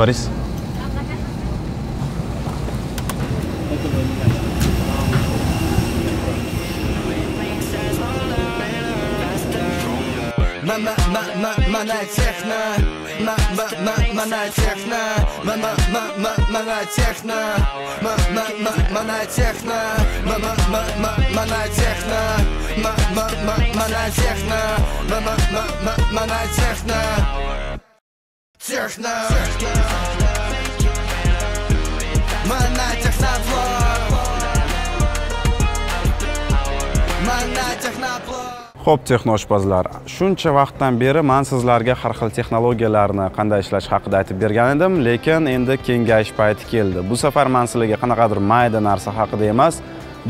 Faris. Mana texna, mana texna, mana texna, mana texna, mana texna, mana texna, mana texna, texna, mana texna, mana texna. Xo'p, texnoshpazlar, shuncha vaqtdan beri men sizlarga har xil texnologiyalarni qanday ishlash haqida aytib bergan edim, lekin endi kengayish payti keldi. Bu safar men sizlarga qanaqadir mayda narsa haqida emas,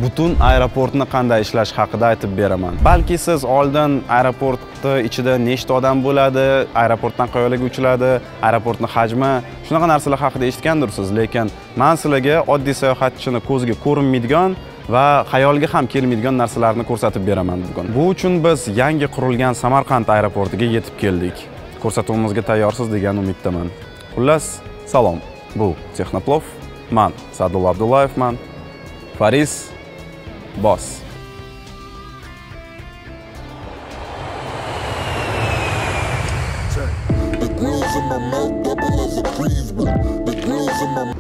butun aeroportni qanday ishlash haqida aytib beraman. Balki siz oldin aeroportni ichida nechta odam bo'ladi, aeroportdan qayerga uchiladi, aeroportning hajmi, shunaqa narsalar haqida eshitgandirsiz, lekin men sizlarga oddiy sayohatchini ko'ziga ko'rinmaydigan va xayolga ham kelmaydigan narsalarni ko'rsatib beraman bugun. Bu uchun biz yangi qurilgan Samarqand aeroportiga yetib keldik. Ko'rsatuvimizga tayyorsiz degan umiddaman. Xullas, salom. Bu Texnoplov, men Sa'dulla Abdullayevman. Faris Boss.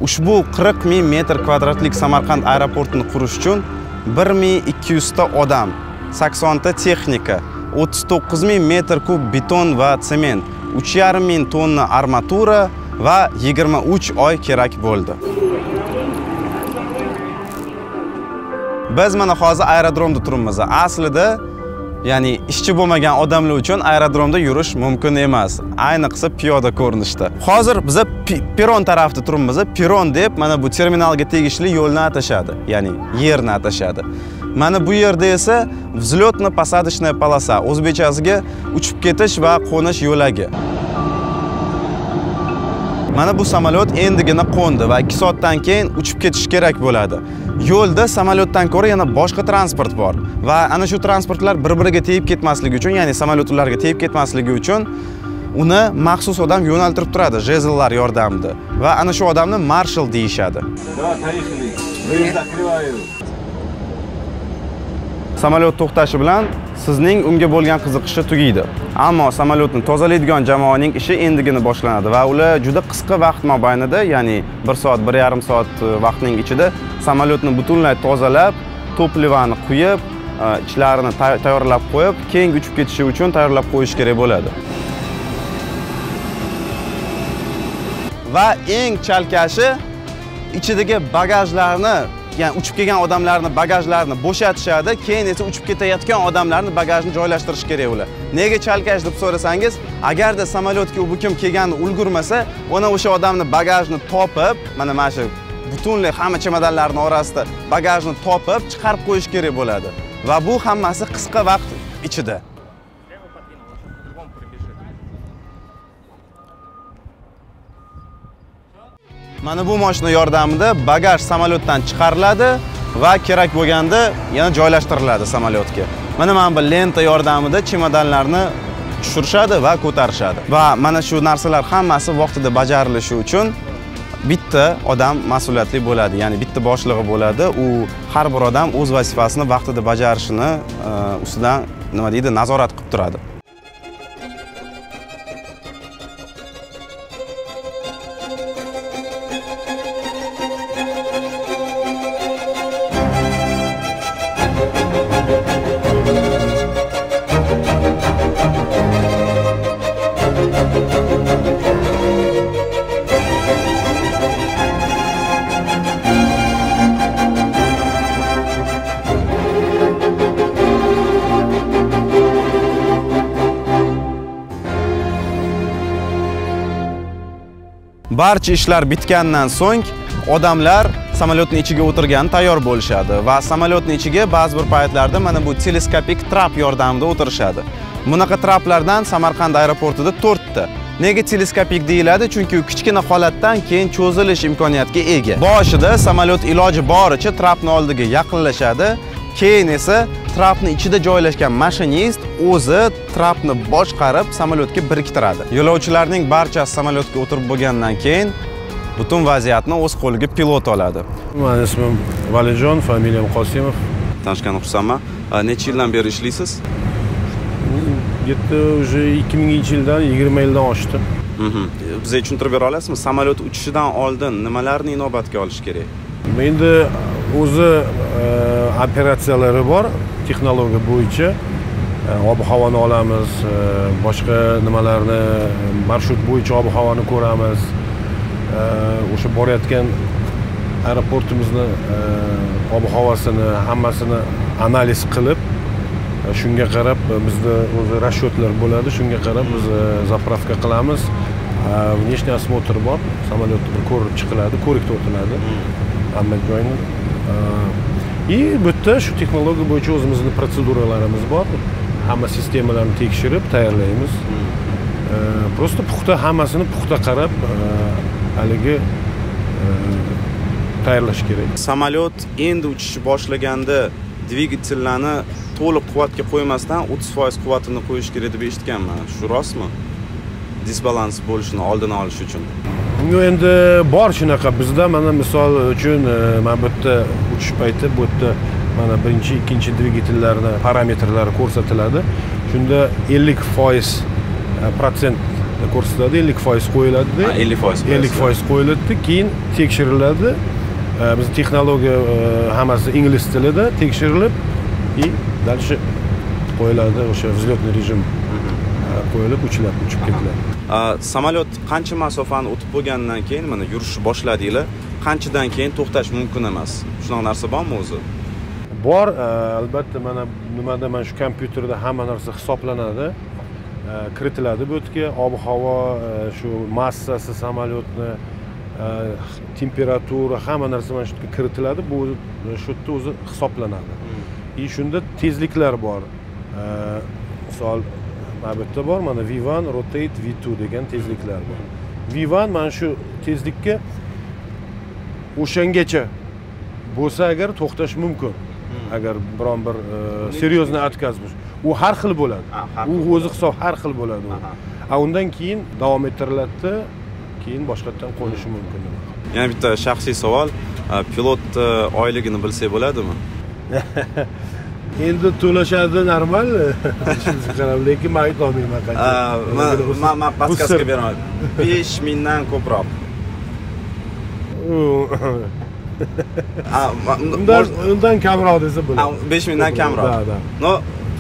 Ushbu 40 ming metr kvadratlik Samarqand aeroportini qurish uchun 1200 ta odam, 80 ta texnika, 39 ming metr kub beton va sement, 3,5 ming tonna armatura va 23 oy kerak bo'ldi. Biz mana hozir aerodromda turibmiz. Aslida ya'ni ishchi bo'lmagan odamlar uchun aerodromda yurish mumkin emas, ayniqsa piyoda ko'rinishda. Hozir biz peron tarafda turibmiz. Peron deb mana bu terminalga tegishli yo'lni atashadi, ya'ni yerni atashadi. Mana bu yerda esa vzlotno-посадочная полоса, o'zbekchasiga uchib ketish va qo'nish yo'lagi. Mana bu samolyot endigina qo'ndi va 2 soatdan keyin uchib ketish kerak bo'ladi. Yo'lda samolyotdan ko'ra yana boshqa transport bor va ana shu transportlar bir-biriga tegib ketmasligi uchun, ya'ni samolyotlarga tegib ketmasligi uchun uni maxsus odam yo'naltirib turadi jezllar yordamida va ana shu odamni marshal deyishadi. Samolyot to'xtashi bilan sizning unga bo'lgan qiziqishi tugaydi. Ammo samolyotni tozalaydigan jamoaning ishi endigina boshlanadi va ular juda qisqa vaqt mobaynida, ya'ni 1 soat, 1,5 soat vaqtning ichida samolyotni butunlay tozalab, toplivani quyib, ichlarini tayyorlab qo'yib, keyin uchib ketishi uchun tayyorlab qo'yish kerak bo'ladi. Va eng chalkashi ichidagi bagajlarni, ya'ni uchib kelgan odamlarning bagajlarini bo'shatishadi, keyin esa uchib ketayotgan odamlarning bagajini joylashtirish kerak ular. Nega chalkash deb so'rasangiz, agarda samolyotga u kim kelganini ulgurmasa, ona o'sha odamning bagajini topib, mana shu butunlay hamma chemodanlarning orasida bagajni topib chiqarib qo'yish kerak bo'ladi. Va bu hammasi qisqa vaqt ichida. Mana bu mashina yordamida bagaj samolyotdan chiqariladi va kerak bo'lganda yana joylashtiriladi samolyotga. Mana bu lenta yordamida chemodanlarni tushirishadi va ko'tarishadi. Va mana shu narsalar hammasi vaqtida bajarilishi uchun bitta odam mas'uliyatli bo'ladi, ya'ni bitta boshlig'i bo'ladi. U har bir odam o'z vazifasini vaqtida bajarishini ustidan nima deydi, nazorat qilib turadi. Barcha ishlar bitgandan so'ng odamlar samolyotning ichiga o'tirgan tayyor bo'lishadi va samolyotning ichiga ba'zi bir paytlarda mana bu teleskopik trap yordamida o'tirishadi. Bunaqa traplardan Samarqand aeroportida 4 ta. Nega teleskopik deyiladi? Chunki u kichkina holatdan keyin cho'zilish imkoniyatiga ega. Boshida samolyot iloji boricha trapning oldiga yaqinlashadi, Keyin esa trapni ichida joylashgan mashinist o'zi trapni boshqarib samolyotga biriktiradi. Yo'lovchilarning barchasi samolyotga o'tirib bo'lgandan keyin butun vaziyatni o'z qo'liga pilot oladi. Mening ismim Valijon, familiyam Qosimov. Tanishgan xursandman. Necha yildan beri ishlaysiz? Yetti уже 2000-yildan 20 yildan oshdi. Bizga tushuntirib bera olasizmi? Samolyot uchishidan oldin nimalarni inobatga olish kerak? Endi o'zi operatsiyalari bor, texnologiya bo'yicha. Ob-havoni olamiz, boshqa nimalarni, marshrut bo'yicha ob-havoni ko'ramiz. O'sha borayotgan aeroportimizni ob-havosini, hammasini analiz qilib, shunga qarab bizda o'zi расчёtlar bo'ladi, shunga qarab biz zapravka qilamiz. Внешний осмотр bor, samolyotni bir ko'rib chiqiladi, ko'rikda o'tiladi. Hamma joyni. И bu yerda shu texnologiya bo'yicha o'zimizning protseduralarimiz bor. Hamma sistemalarni tekshirib tayyorlaymiz. Просто puxta hammasini puxta qarab haligi tayyorlash kerak. Samolyot endi uchishni boshlaganda dvigatellarni to'liq quvvatga qo'ymasdan 30% quvvatini qo'yish kerak deb eshitganman. Shu rostmi? Disbalans bo'lishini oldini olish uchun. Endi bor shunaqa bizda, mana misol uchun mana bu yerda uchish payti bu yerda mana birinchi, ikkinchi dvigatellarni parametrlari ko'rsatiladi. Shunda 50% ko'rsatadi, 50% qo'yiladi. 50% qo'yiladi, keyin tekshiriladi. Biz texnologiya hammasi ingliz tilida tekshirilib, и дальше qo'yiladi, o'sha взлетный rejim qo'yilib uchib ketiladi. Samolyot qancha masofani o'tib bo'lgandan keyin mana yurishni boshladinglar, qanchadan keyin to'xtash mumkin emas? Shunaqa narsa bormi o'zi? Bor, albatta mana nimada mana shu kompyuterda hamma narsa hisoblanadi. Kiritiladi bu yerga ob-havo, shu massasi samolyotni, temperatura, hamma narsa mana shu yerga kiritiladi. Bu shu yerda o'zi hisoblanadi. И shunda tezliklar bor. Misol mana bu yerda bor, mana V1, rotate, V2 degan tezliklar bor. V1 mana shu tezlikka o'shangacha bo'lsa agar to'xtash mumkin. Agar biron bir seryozni отказ bo'lsa, u har xil bo'ladi. U o'zi hisob har xil bo'ladi. Undan keyin davom ettiriladi, keyin boshqatdan qo'nishi mumkin. Yana bitta shaxsiy savol, pilot oyligini bilsak bo'ladimi? Endi to'lashadi normal, shunga qarab, lekin men aytolmayman qancha. Men podkastga beraman. 5000 dan ko'proq. Undan kamroq desa bo'ladi. 5000 dan kamroq. No,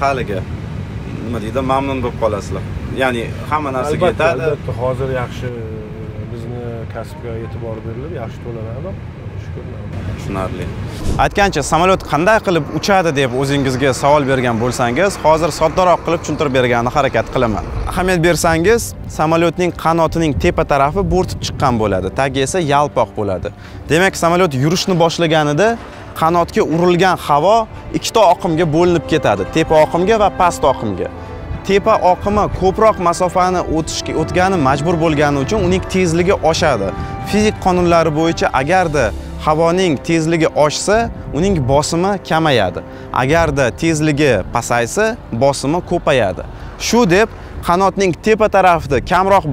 haliga nima deydi, mamnun bo'lib qolasizlar. Ya'ni hamma narsaga yetadi. Albatta, hozir yaxshi bizni kasbga e'tibor berilib, yaxshi to'lanadi. Tushunarli. Aytgancha, samolyot qanday qilib uchadi deb o'zingizga savol bergan bo'lsangiz, hozir soddaroq qilib tushuntirib berganni harakat qilaman. Ahamiyat bersangiz, samolyotning qanotining tepa tarafi bo'rtib chiqqan bo'ladi, tagi esa yalpoq bo'ladi. Demak, samolyot yurishni boshlaganida qanotga urilgan havo ikkita oqimga bo'linib ketadi, tepa oqimga va past oqimga. Tepa oqimi ko'proq masofani o'tgani majbur bo'lgani uchun uning tezligi oshadi. Fizik qonunlari bo'yicha agarda havoning tezligi oshsa, uning bosimi kamayadi. Agarda tezligi pasaysa, bosimi ko'payadi. Shu deb qanotning tepa tarafida kamroq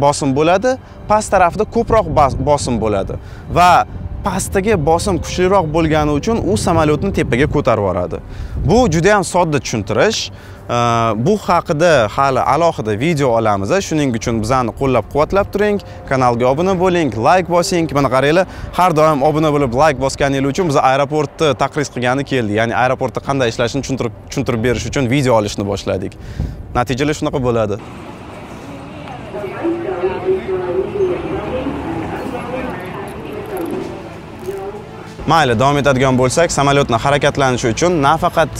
bosim bo'ladi, past tarafida ko'proq bosim bo'ladi va pastdagi bosim kuchliroq bo'lgani uchun u samolyotni tepaga ko'tarib yuboradi. Bu juda ham sodda tushuntirish. Bu haqida hali alohida video olamiz. Shuning uchun bizani qo'llab-quvvatlab turing, kanalga obuna bo'ling, like bosing. Mana qaranglar, har doim obuna bo'lib like bosganingiz uchun biz aeroportni taqriz qilgani keldi. Ya'ni aeroportda qanday ishlashini tushuntirib berish uchun video olishni boshladik. Natijalar shunaqa bo'ladi. Mayli, davom etadigan bo'lsak, samolyotning harakatlanishi uchun nafaqat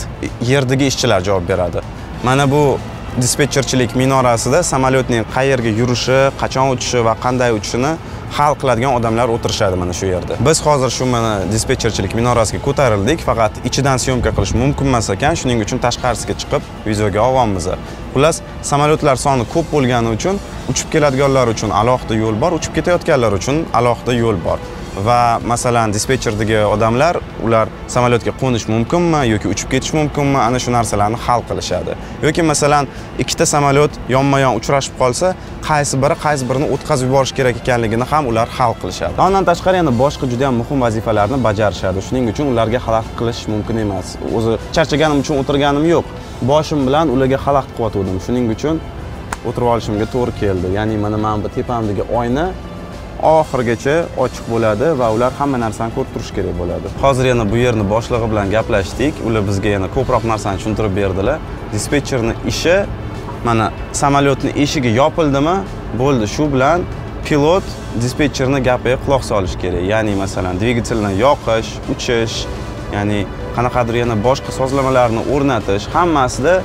yerdagi ishchilar javob beradi. Mana bu dispetcherchilik minorasida samolyotning qayerga yurishi, qachon uchishi va qanday uchishini hal qiladigan odamlar o'tirishadi mana shu yerda. Biz hozir shu mana dispetcherchilik minorasiga ko'tarildik, faqat ichidan syomka qilish mumkin emas ekan, shuning uchun tashqarisiga chiqib videoga olyapmiz. Xullas, samolyotlar soni ko'p bo'lgani uchun uchib keladiganlar uchun alohida yo'l bor, uchib ketayotganlar uchun alohida yo'l bor. va masalan dispetcherdagi odamlar ular samolyotga qo'nish mumkinmi yoki uchib ketish mumkinmi, ana shu narsalarni hal qilishadi. Yoki masalan ikkita samolyot yonma-yon uchrashib qolsa, qaysi birini o'tkazib yuborish kerak ekanligini ham ular hal qilishadi. Undan tashqari yana boshqa juda ham muhim vazifalarni bajarishadi. Shuning uchun ularga xalaqit qilish mumkin emas. O'zi charchaganim uchun o'tirganim yo'q. Boshim bilan ularga xalaqit qilyotgandim. Shuning uchun o'tirib olishimga to'g'ri keldi. Ya'ni mana bu tepamdagi oyna oxirigacha ochiq bo'ladi va ular hamma narsani ko'rib turish kerak bo'ladi. Hozir yana bu yerni boshlig'i bilan gaplashdik. Ular bizga yana ko'proq narsani tushuntirib berdilar. Dispetcherning ishi mana samolyotning eshigi yopildimi, bo'ldi. Shu bilan pilot dispetcherning gapiga quloq solish kerak. Ya'ni masalan dvigatelni yoqish, uchish, ya'ni qanaqadir yana boshqa sozlamalarni o'rnatish, hammasida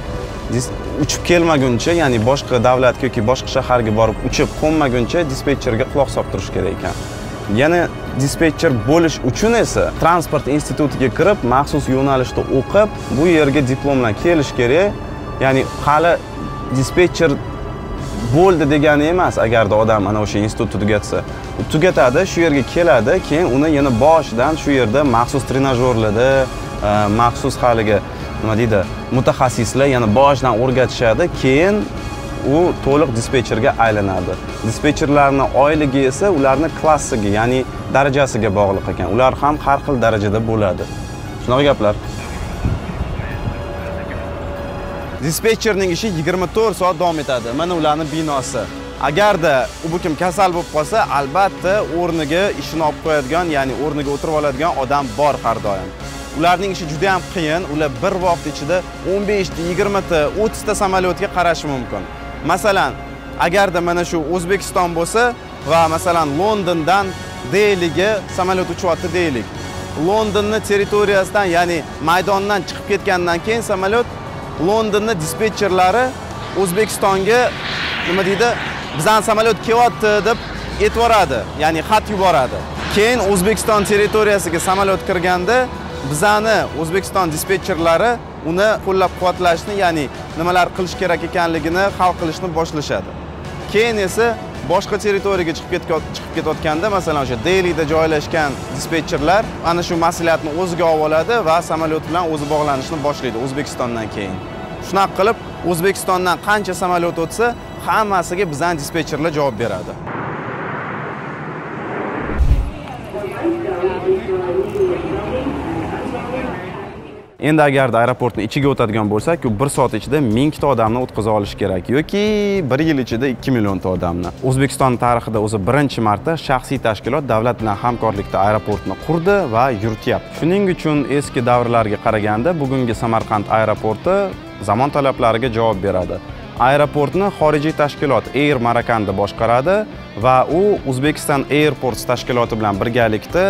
uchib kelmaguncha, ya'ni boshqa davlatga yoki boshqa shaharga borib uchib qo'nmaguncha dispetcherga quloq solib turish kerak ekan. Yana dispetcher bo'lish uchun esa transport institutiga kirib, maxsus yo'nalishda o'qib, bu yerga diplom bilan kelish kerak. Ya'ni hali dispetcher bo'ldi degani emas, agarda odam ana o'sha institutni tugatsa. Tugatadi, shu yerga keladi, keyin uni yana boshidan shu yerda maxsus trenajyorlarda, maxsus haliga nima deydi, mutaxassislar yana boshidan o'rgatishadi, keyin u to'liq dispetcherga aylanadi. Dispetcherlarning oyligi esa ularning klassiga, ya'ni darajasiga bog'liq ekan. Ular ham har xil darajada bo'ladi. Shunaqa gaplar. Dispetcherning ishi 24 soat davom etadi. Mana ularning binosi. Agarda u kim kasal bo'lib qolsa, albatta o'rniga ishini olib qo'yadigan, ya'ni o'rniga o'tirib oladigan odam bor har doim. Ularning ishi juda ham qiyin. Ular bir vaqt ichida 15 ta, 20 ta, 30 ta samolyotga qarashi mumkin. Masalan, agarda mana shu O'zbekiston bo'lsa va masalan Londondan Delhiga samolyot uchyapti deylik. Londonning territoriyasidan, ya'ni maydondan chiqib ketgandan keyin samolyot Londonning dispetcherlari O'zbekistonga nima deydi? Bizdan samolyot kelyapti deb aytvoradi, ya'ni xat yuboradi. Keyin O'zbekiston territoriyasiga samolyot kirganda bizani O'zbekiston dispetcherlari uni qo'llab-quvvatlashni, ya'ni nimalar qilish kerak ekanligini hal qilishni boshlashadi. Keyin esa boshqa territoriyaga chiqib ketayotganda, masalan, o'sha Delhida joylashgan dispetcherlar ana shu mas'uliyatni o'ziga oladi va samolyot bilan o'zi bog'lanishni boshlaydi O'zbekistondan keyin. Shunaqa qilib, O'zbekistondan qancha samolyot o'tsa, hammasiga bizdan dispetcherlar javob beradi. Endi agarda aeroportning ichiga o'tadigan bo'lsak, u 1 soat ichida 1000 ta odamni o'tkaza olish kerak yoki 1 yil ichida 2 million ta odamni. O'zbekiston tarixida o'zi birinchi marta shaxsiy tashkilot davlat bilan hamkorlikda aeroportni qurdi va yurityapti. Shuning uchun eski davrlarga qaraganda bugungi Samarqand aeroporti zamon talablariga javob beradi. Aeroportni xorijiy tashkilot Air Marakanda boshqaradi va u Uzbekistan Airports tashkiloti bilan birgalikda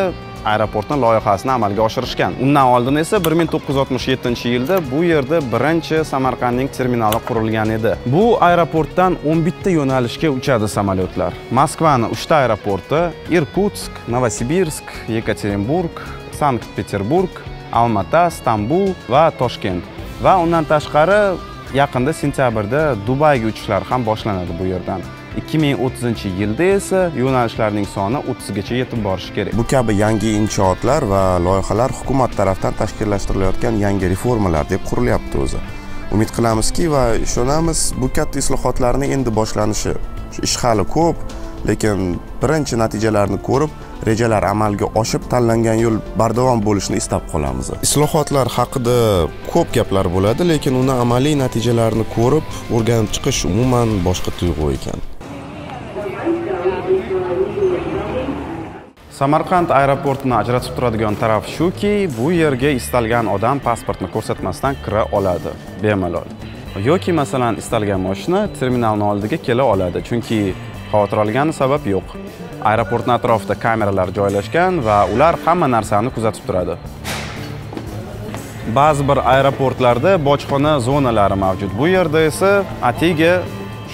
aeroportning loyihasini amalga oshirishgan. Undan oldin esa 1967-yilda bu yerda birinchi Samarqandning terminali qurilgan edi. Bu aeroportdan 11 ta yo'nalishga uchadi samolyotlar. Moskvaning 3 ta aeroporti, Irkutsk, Novosibirsk, Yekaterinburg, Sankt-Peterburg, Almata, Istanbul va Toshkent. Va undan tashqari yaqinda sentyabrda Dubayga uchishlar ham boshlanadi bu yerdan. 2030-yilda esa yo'nalishlarning soni 30 gacha yetib borishi kerak. Bu kabi yangi inshootlar va loyihalar hukumat tomonidan tashkillashtirilayotgan yangi reformalar deb qurilyapti o'zi. Umid qilamizki va ishonamiz, bu katta islohotlarning endi boshlanishi. Ish hali ko'p, lekin birinchi natijalarni ko'rib, rejalar amalga oshib, tanlangan yo'l bardavom bo'lishini istab qolamiz. Islohotlar haqida ko'p gaplar bo'ladi, lekin uni amaliy natijalarini ko'rib, o'rganib chiqish umuman boshqa tuyg'u ekan. Samarqand aeroportini ajratib turadigan taraf shuki, bu yerga istalgan odam pasportni ko'rsatmasdan kira oladi, bemalol. Yoki masalan istalgan mashina terminalning oldiga kela oladi, chunki xavotir olgani sabab yo'q. Aeroportning atrofida kameralar joylashgan va ular hamma narsani kuzatib turadi. Ba'zi bir aeroportlarda bojxona zonalari mavjud. Bu yerda esa atiga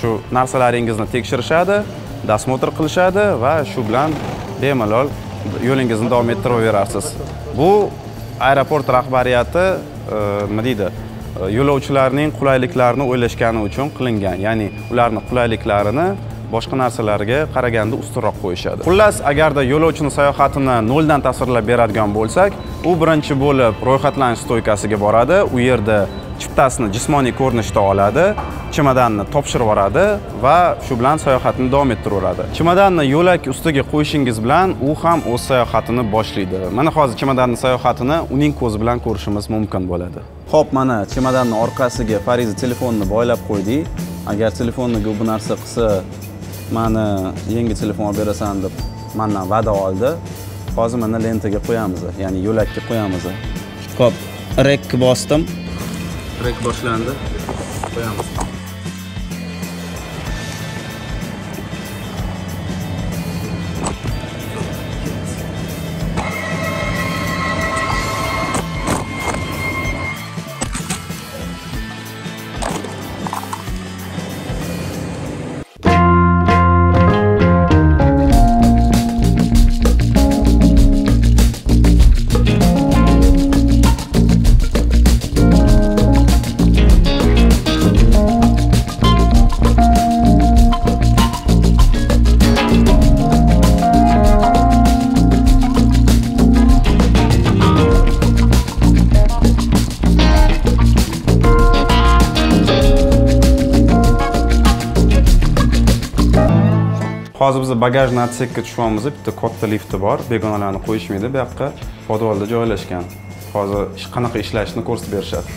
shu narsalaringizni tekshirishadi, dasmotr qilishadi va shu bilan bemalol yo'lingizni davom ettiraverasiz. Bu aeroport rahbariyati nima deydi? Yo'lovchilarning qulayliklarini o'ylashgani uchun qilingan. Ya'ni ularning qulayliklarini boshqa narsalarga qaraganda ustunroq qo'yishadi. Xullas, agarda yo'lovchini sayohatini noldan tasvirlab beradigan bo'lsak, u birinchi bo'lib ro'yxatlanish stoykasiga boradi. U yerda chiptasini jismoniy ko'rinishda oladi, chimodanni topshirib yuboradi va shu bilan sayohatini davom ettiraveradi. Chimodanni yo'lak ustiga qo'yishingiz bilan u ham o'z sayohatini boshlaydi. Mana hozir chimodanning sayohatini uning ko'zi bilan ko'rishimiz mumkin bo'ladi. Xo'p, mana chimodanning orqasiga Fariza telefonni boylab qo'ydik. Agar telefonni bu narsa qilsa, meni yangi telefon olib berasan deb mendan va'da oldi. Hozir mana lentaga qo'yamiz, ya'ni yo'lakka qo'yamiz. Xo'p, rekni bosdim. Rek boshlandi. Qo'yamiz. Hozir biz bagajni atsekka tushamiz. Bitta katta lifti bor. Begonalarni qo'yishmaydi. Bu yoqqa podvalda joylashgan. Hozir qanaqa ishlashini ko'rsatib berishadi.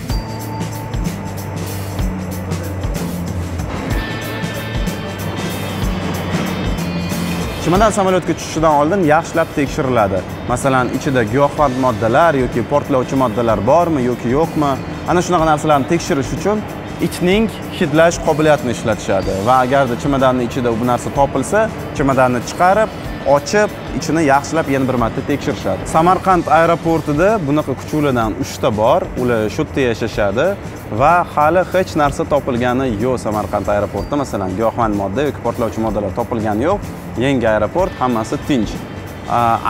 Chimodan samolyotga tushishidan oldin yaxshilab tekshiriladi. Masalan, ichida giyohvand moddalar yoki portlovchi moddalar bormi yoki yo'qmi? Ana shunaqa narsalarni tekshirish uchun ichning hidlash qobiliyatini ishlatishadi va agarda chimodanning ichida bu narsa topilsa, chimodanni chiqarib, ochib, ichini yaxshilab yana bir marta tekshirishadi. Samarqand aeroportida bunaqa kuchuklardan 3 ta bor, ular shu yerda yashashadi va hali hech narsa topilgani yo'q Samarqand aeroportida. Masalan, giyohvand modda yoki portlovchi moddalar topilgani yo'q. Yangi aeroport, hammasi tinch.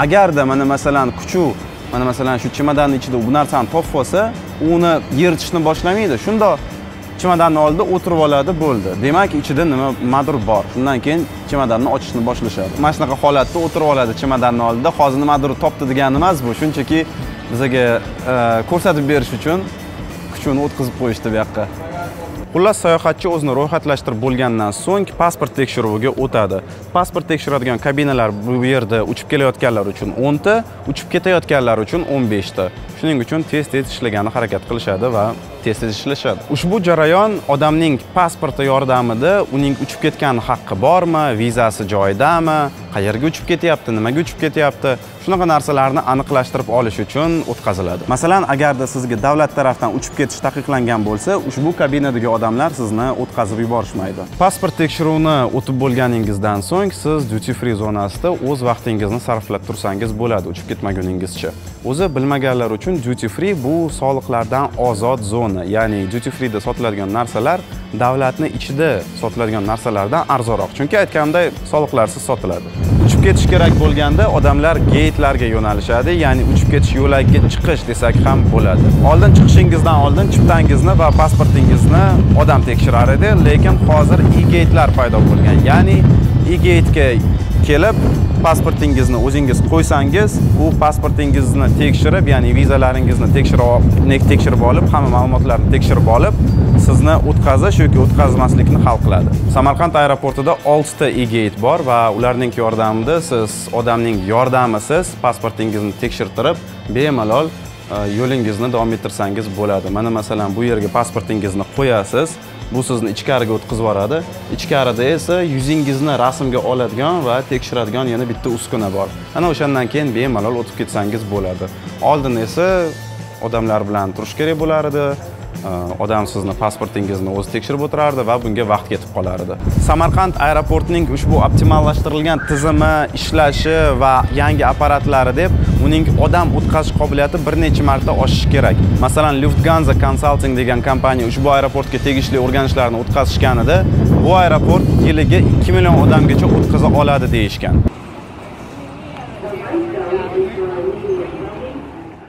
Agarda mana masalan kuchuk, mana masalan shu chimodanning ichida bu narsani topib olsa, uni yeritishni boshlamaydi. Shunda chimodanni oldida o'tirib oladi, bo'ldi. Demak, ichida nimadir bor. Shundan keyin chimodanni ochishni boshlashadi. Mana shunaqa holatda o'tirib oladi chimodanni oldida. Hozir nimadir topdi degani emas bu. Shunchaki bizga ko'rsatib berish uchun kuchukni o'tkazib qo'yishdi bu yoqqa. Xullas, sayohatchi o'zini ro'yxatlashtirib bo'lgandan so'ng pasport tekshiruviga o'tadi. Pasport tekshiradigan kabinalar bu yerda uchib kelayotganlar uchun 10 ta, uchib ketayotganlar uchun 15 ta. Shuning uchun tez-tez ishlagani harakat qilishadi va tez-tez ishlashadi. Ushbu jarayon odamning pasporti yordamida uning uchib ketgan haqqi bormi, vizasi joyidami, qayerga uchib ketyapti, nimaga uchib ketyapti, shunaqa narsalarni aniqlashtirib olish uchun o'tkaziladi. Masalan, agarda sizga davlat tarafdan uchib ketish taqiqlangan bo'lsa, ushbu kabinadagi odamlar sizni o'tkazib yuborishmaydi. Pasport tekshiruvini o'tib bo'lganingizdan so'ng siz duty free zonasida o'z vaqtingizni sarflab tursangiz bo'ladi uchib ketmaguningizcha. O'zi bilmaganlar uchun duty free bu soliqlardan ozod zona, ya'ni duty free da sotiladigan narsalar davlatning ichida sotiladigan narsalardan arzonroq. Chunki aytganimday soliqlarsiz sotiladi. Uchib ketish kerak bo'lganda odamlar gate'larga yo'nalishadi, ya'ni uchib ketish yo'lagiga chiqish desak ham bo'ladi. Oldin chiqishingizdan oldin chiptangizni va pasportingizni odam tekshirar edi, lekin hozir e-gate'lar paydo bo'lgan. Ya'ni e-gate'ga kelib pasportingizni o'zingiz qo'ysangiz, u pasportingizni tekshirib, ya'ni vizalaringizni tekshirib olib, hamma ma'lumotlarni tekshirib olib, sizni o'tkazish yoki o'tkazmaslikni hal qiladi. Samarqand aeroportida 6 ta e-gate bor va ularning yordamida siz odamning yordamisiz pasportingizni tekshirtirib, bemalol yo'lingizni davom ettirsangiz bo'ladi. Mana masalan bu yerga pasportingizni qo'yasiz. Bu sizni ichkariga o'tkazib yuboradi. Ichkarida esa yuzingizni rasmga oladigan va tekshiradigan yana bitta uskuna bor. Ana o'shandan keyin bemalol o'tib ketsangiz bo'ladi. Oldin esa odamlar bilan turish kerak bo'lar edi. Odam sizni pasportingizni o'zi tekshirib o'tirardi va bunga vaqt ketib qolardi. Samarqand aeroportining ushbu optimallashtirilgan tizimi, ishlashi va yangi apparatlari deb uning odam o'tkazish qobiliyati bir necha marta oshishi kerak. Masalan, Lufthansa Consulting degan kompaniya ushbu aeroportga tegishli o'rganishlarni o'tkazishganida, bu aeroport yiliga 2 million odamgacha o'tkaza oladi deyishgan.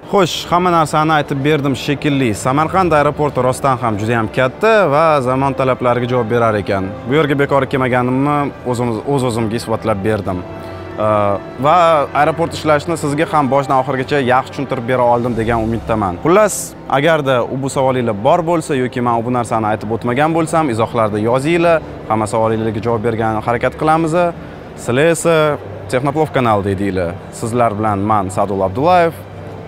Xo'sh, hamma narsani aytib berdim shekilli. Samarqand aeroporti rostdan ham juda ham katta va zamon talablariga javob berar ekan. Bu yerga bekor kelmaganimni o'z-o'zimga isbotlab berdim. Va aeroport ishlashini sizga ham boshdan oxirigacha yaxshi tushuntirib bera oldim degan umiddaman. Xullas, agarda bu savolinglar bor bo'lsa yoki men bu narsani aytib o'tmagan bo'lsam, izohlarda yozinglar. Hamma savolinglarga javob bergani harakat qilamiz. Sizlar esa Texnoplov kanalida edinglar. Sizlar bilan men Sadul Abdullayev,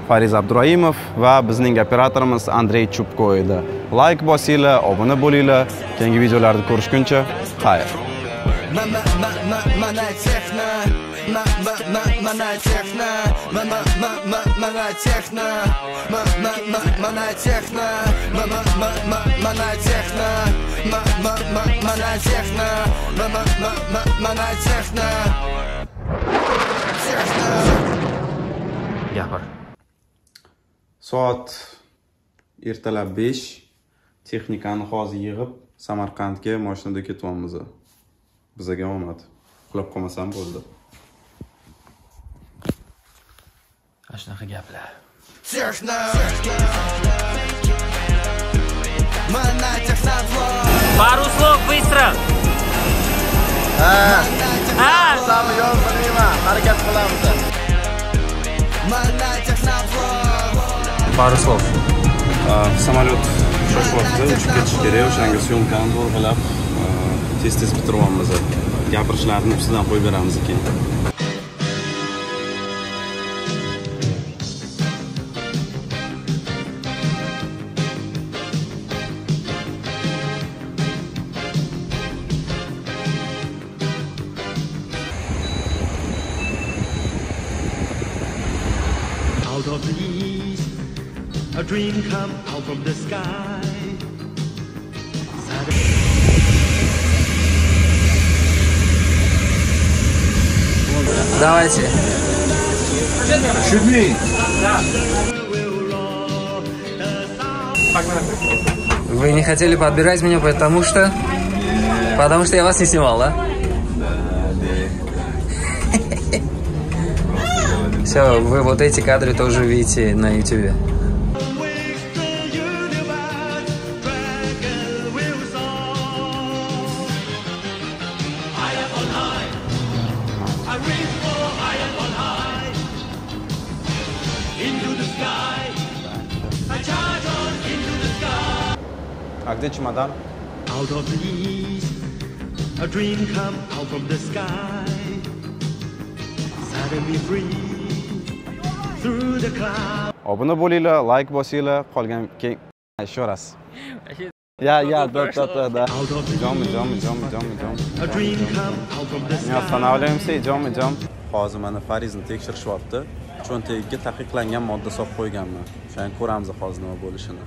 Fariz Abduraimov va bizning operatorimiz Andrey Chupko edi. Like bosinglar, obuna bo'linglar. Keyingi videolarda ko'rishguncha, xayr. Mana texno, mana texno, mana texno, mana texno, mana texno, mana texno, mana texno. Gapir. Soat ertalab 5. Texnikani hozir yig'ib Samarqandga mashinada ketyapmiz. Bizga omad. Uxlab qolmasam bo'ldi. Shunaqa gaplar. Техно. Mana texno. Пару слов быстро. Sami yo'l bilmayman, harakat qilamiz. Mana texno. Пару слов. Samolyot shoshyapti, uchib ketish kerak. O'shanga syomkani to'g'rilab, tez-tez bitiryapmiz. Gapirishlarni ustidan qo'yib beramiz keyin. Out of the east, a dream come out from the sky. Давайте. Вы не хотели подбирать меня, потому что я вас не снимал, да? Все, вы вот эти кадры тоже видите на YouTube. А где чемодан? Out of the east, a dream come out from the sky. Setting me free through the clouds. Obuna bo'linglar, like bosinglar, qolgan keyin еще раз. Да. Out of the Идем. a dream come out from the Не sky. останавливаемся, идем. Hozir mana Farizni tekshirishyapti. Cho'ntagiga taqiqlangan modda solib qo'yganman. O'shani ko'ramiz hozir nima bo'lishini.